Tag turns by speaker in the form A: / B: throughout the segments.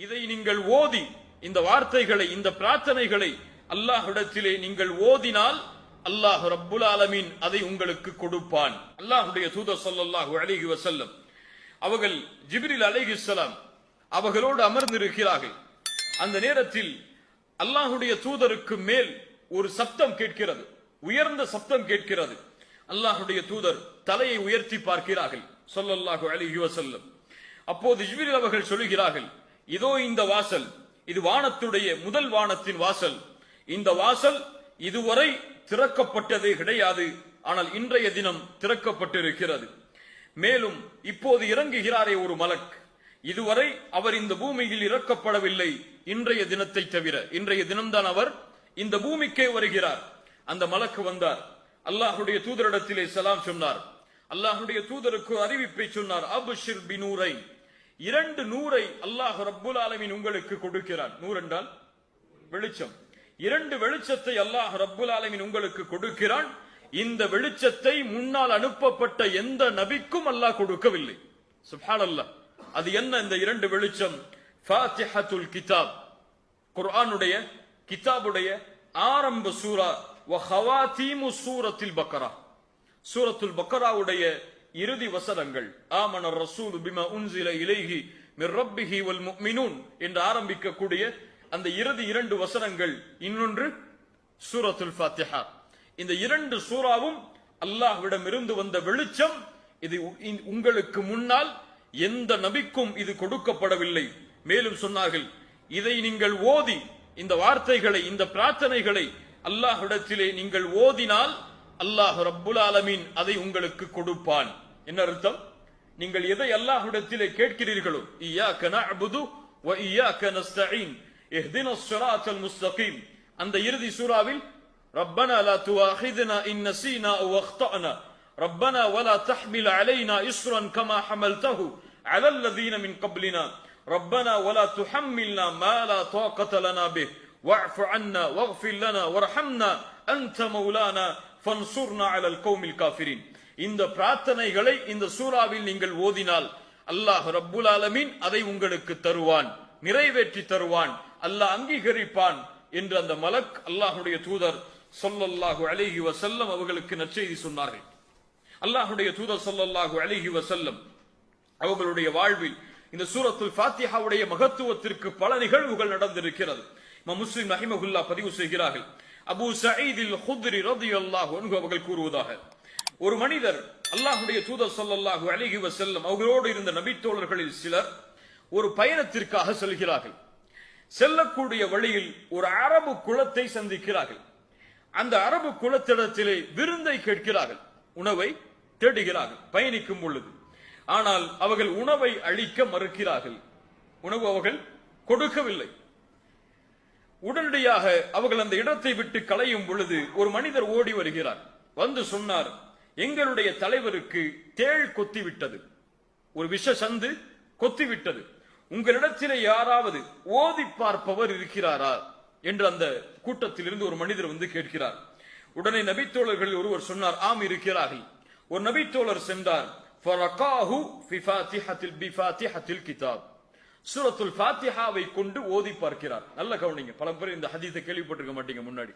A: இதை நீங்கள் ஓதி இந்த வார்த்தைகளை இந்த பிரார்த்தனைகளை அல்லாஹ்விடத்திலே நீங்கள் ஓதினால் அல்லாஹ் ரப்புல் ஆலமீன் அதை உங்களுக்கு கொடுப்பான். அல்லாஹ்வுடைய தூதர் ஸல்லல்லாஹு அலைஹி வஸல்லம் அவர்கள் ஜிப்ரீல் அலைஹிஸ்ஸலாம் அவர்களோடு அமர்ந்திருக்கிறார்கள். அந்த நேரத்தில் அல்லாஹ்வுடைய தூதருக்கு மேல் ஒரு சப்தம் கேட்கிறது, உயர்ந்த சப்தம் கேட்கிறது. அல்லாஹ்வுடைய தூதர் தலையை உயர்த்தி பார்க்கிறார்கள் ஸல்லல்லாஹு அலைஹி வஸல்லம். அப்போது ஜிப்ரீல் அவர்கள் சொல்கிறார்கள், இதோ இந்த வாசல், இது வானத்துடைய முதல் வானத்தின் வாசல். இந்த வாசல் இதுவரை திறக்கப்பட்டதே கிடையாது, ஆனால் இன்றைய தினம் திறக்கப்பட்டிருக்கிறது. மேலும் இப்போது இறங்குகிறாரே ஒரு மலக், இதுவரை அவர் இந்த பூமியில் இறக்கப்படவில்லை, இன்றைய தினத்தை தவிர. இன்றைய தினம்தான் அவர் இந்த பூமிக்கே வருகிறார். அந்த மலக்கு வந்தார், அல்லாஹ்வுடைய தூதரிடத்திலே சலாம் சொன்னார். அல்லாஹ்வுடைய தூதருக்கு அறிவிப்பை சொன்னார், அப்ஷிர் பினூரை, 2 நூரை அல்லாஹ் ரப்புல் ஆலமீன் உங்களுக்கு கொடுக்கிறான். நூர் என்றால் வெளிச்சம். 2 வெளிச்சத்தை அல்லாஹ் ரப்புல் ஆலமீன் உங்களுக்கு கொடுக்கிறான். இந்த வெளிச்சத்தை முன்னால் அனுப்பப்பட்ட எந்த நபிக்கும் அல்லாஹ் கொடுக்கவில்லை. சுப்ஹானல்லாஹ். அது என்ன இந்த 2 வெளிச்சம்? ஃபாத்திஹத்துல் கிதாப், குர்ஆனுடைய கிதாபுடைய ஆரம்ப சூரா, வ ஹவாதீமு சூரத்துல் பக்ரா, சூரத்துல் பக்ராவுடைய இறுதி வசனங்கள். ஆமன ரசூல் பிமா உன்சில இலைஹி மிர் ரப்பிஹி வல் முஃமினூன் என்று ஆரம்பிக்கக்கூடிய அந்த இறுதி 2 வசனங்கள். இன்னொன்று சூரத்துல் ஃபாத்திஹா. இந்த 2 சூராவும் அல்லாஹ்விடம் இருந்து வந்த வெளிச்சம். இது உங்களுக்கு முன்னால் எந்த நபிக்கும் இது கொடுக்கப்படவில்லை. மேலும் சொன்னார்கள், இதை நீங்கள் ஓதி இந்த வார்த்தைகளை இந்த பிரார்த்தனைகளை அல்லாஹ்விடத்திலே நீங்கள் ஓதினால் அல்லாஹ் ரப்புல் ஆலமீன் அதை உங்களுக்கு கொடுப்பான். என்ன அர்த்தம்? நீங்கள் எதை அல்லாஹ்விடத்திலே கேட்கிறீர்களோ, இய்யாக நஅ்புது வ இய்யாக நஸ்தஈன் இஹ்தினஸ் ஸிராத்தல் முஸ்தகீம், அந்த இறுதி சூராவில் ரப்பனா லா துஆஹிதுனா இன் நஸீனா அவ் அக்தஅனா ரப்பனா வலா தஹ்மில் அலைனா இஸ்ரன் கமா ஹமல்தஹு அலல் லதீன மின் கப்லினா ரப்பனா வலா துஹம்மில்னா மா லா தாகத லனா பிஹ் வஅஃபு அன்னா வக்ஃபிர் லனா வர்ஹம்னா அன்த மௌலானா ஃபன்சுர்னா அலல் கௌமில் காஃபிரின். இந்த பிரார்த்தனைகளை இந்த சூராவில் நீங்கள் ஓதினால் அல்லாஹ் ரப்புல் ஆலமீன் அதை உங்களுக்கு தருவான், நிறைவேற்றி தருவான், அல்லாஹ் அங்கீகரிப்பான் என்று அந்த மலக் அல்லாஹ்வுடைய தூதர் ஸல்லல்லாஹு அலைஹி வஸல்லம் அவர்களுக்கு நற்செய்தி சொன்னார்கள். அல்லாஹ்வுடைய தூதர் ஸல்லல்லாஹு அலைஹி வஸல்லம் அவர்களுடைய வாழ்வில் இந்த சூரத்துல் ஃபாத்திஹாவுடைய மகத்துவத்திற்கு பல நிகழ்வுகள் நடந்திருக்கிறது. இமாம் முஸ்லிம் ரஹிமஹுல்லாஹ் பதிவு செய்கிறார்கள், அபூ சயீத் அல் குத்ரி ரலியல்லாஹு அன்ஹு அவர்கள் கூறுவதாக, ஒரு மனிதர் அல்லாஹ்வுடைய தூதர் ஸல்லல்லாஹு அலைஹி வஸல்லம் அவர்களோடு இருந்த நபித்தோழர்களில் சிலர் ஒரு பயணத்திற்காக செல்கிறார்கள். செல்லக்கூடிய வழியில் ஒரு அரபு குலத்தை சந்திக்கிறார்கள். அந்த அரபு குலத்திடத்திலே விருந்தை கேட்கிறார்கள், உணவை தேடுகிறார்கள் பயணிக்கும் பொழுது. ஆனால் அவர்கள் உணவை அளிக்க மறுக்கிறார்கள். உணவு அவர்கள் கொடுக்கவில்லை. உடனடியாக அவர்கள் அந்த இடத்தை விட்டு கலையும் பொழுது ஒரு மனிதர் ஓடி வருகிறார். வந்து சொன்னார், எங்களுடைய தலைவருக்கு தேள் கொத்திவிட்டது, ஒரு விஷ சந்து கொத்திவிட்டது, உங்களிடத்திலே யாராவது ஓதி பார்ப்பவர் இருக்கிறாரா என்று அந்த கூட்டத்தில் இருந்து ஒரு மனிதர் வந்து கேட்கிறார். உடனே நபித்தோழர்கள் ஒருவர் சொன்னார், ஆம் இருக்கிறார்கள். ஒரு நபித்தோழர் சென்றார், ஃபரகாஹு ஃபி ஃபாத்திஹத்தில் பிஃபாத்திஹத்தில் கிதாப், சூரத்துல் ஃபாத்திஹாவை கொண்டு ஓதி பார்க்கிறார். நல்ல கவனிங்க, பல பேர் இந்த ஹதீஸை கேள்விப்பட்டிருக்க மாட்டீங்க முன்னாடி.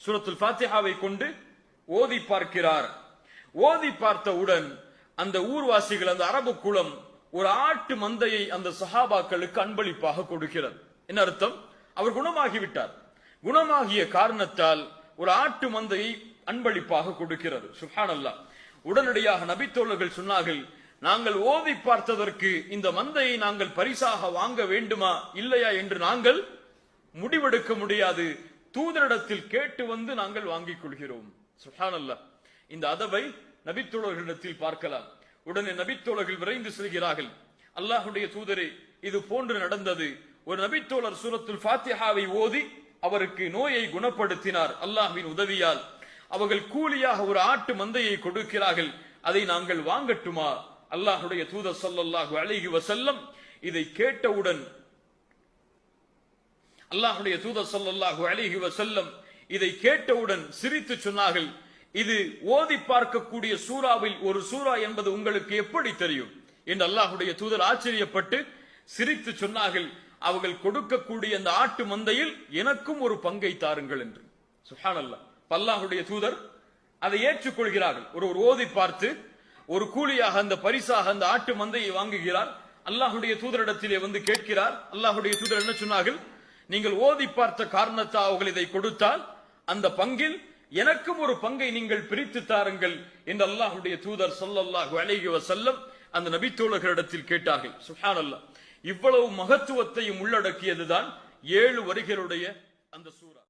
A: சூரத்துல் ஃபாத்திஹாவை கொண்டு ஓதி பார்க்கிறார். ஓதி பார்த்தவுடன் அந்த ஊர்வாசிகள், அந்த அரபு குலம் ஒரு ஆட்டு மந்தையை அந்த சஹாபாக்களுக்கு அன்பளிப்பாக கொடுக்கிறது. என்ன அர்த்தம்? அவர் குணமாகிவிட்டார். குணமாகிய காரணத்தால் ஒரு ஆட்டு மந்தையை அன்பளிப்பாக கொடுக்கிறது. சுப்ஹானல்லாஹ். உடனடியாக நபித்தோழர்கள் சொன்னார்கள், நாங்கள் ஓதி பார்த்ததற்கு இந்த மந்தையை நாங்கள் பரிசாக வாங்க வேண்டுமா இல்லையா என்று நாங்கள் முடிவெடுக்க முடியாது, தூதரிடத்தில் கேட்டு வந்து நாங்கள் வாங்கிக் கொள்கிறோம். சுப்ஹானல்லாஹ். இந்த அதவை நபித்தோழர்களிடத்தில் பார்க்கலாம். உடனே நபித்தோழர்கள் விரைந்து செல்கிறார்கள், அல்லாஹ்வுடைய தூதரே இது போன்று நடந்தது. ஒரு நபித்தோழர் சூரத்துல் ஃபாத்திஹாவை ஓதி அவருக்கு நோயை குணப்படுத்தினார் அல்லாஹ்வின் உதவியால். அவர்கள் கூலியாக ஒரு ஆட்டு மந்தையை கொடுக்கிறார்கள், அதை நாங்கள் வாங்கட்டுமா? அல்லாஹ்வுடைய தூதர் ஸல்லல்லாஹு அலைஹி வஸல்லம் இதை கேட்டவுடன் அல்லாஹ்வுடைய தூதர் ஸல்லல்லாஹு அலைஹி வஸல்லம் இதை கேட்டவுடன் சிரித்து சொன்னார்கள், இது ஓதி பார்க்கக்கூடிய சூராவில் ஒரு சூரா என்பது உங்களுக்கு எப்படி தெரியும் என்று அல்லாஹ்வுடைய தூதர் ஆச்சரியப்பட்டு சிரித்து சொன்னார்கள், அவர்கள் கொடுக்கக்கூடிய அந்த ஆட்டு மந்தையில் எனக்கும் ஒரு பங்கை தாருங்கள் என்று. சுப்ஹானல்லாஹ். அல்லாஹ்வுடைய தூதர் அதை ஏற்றுக்கொள்கிறார்கள். ஒரு ஓதி பார்த்து ஒரு கூலியாக அந்த பரிசாக அந்த ஆட்டு மந்தையை வாங்குகிறார். அல்லாஹ்வுடைய தூதரிடத்திலே வந்து கேட்கிறார். அல்லாஹ்வுடைய தூதர் என்ன சொன்னார்கள்? நீங்கள் ஓதி பார்த்த காரணத்தால் அவர்கள் இதை கொடுத்தால் அந்த பங்கில் எனக்கும் ஒரு பங்கை நீங்கள் பிரித்து தாருங்கள் என்று அல்லாஹ்வுடைய தூதர் ஸல்லல்லாஹு அலைஹி வஸல்லம் அந்த நபி தோழர்களிடத்தில் கேட்டார்கள். சுப்ஹானல்லாஹ். இவ்வளவு மகத்துவத்தையும் உள்ளடக்கியதுதான் 7 வரிகளுடைய அந்த சூரா.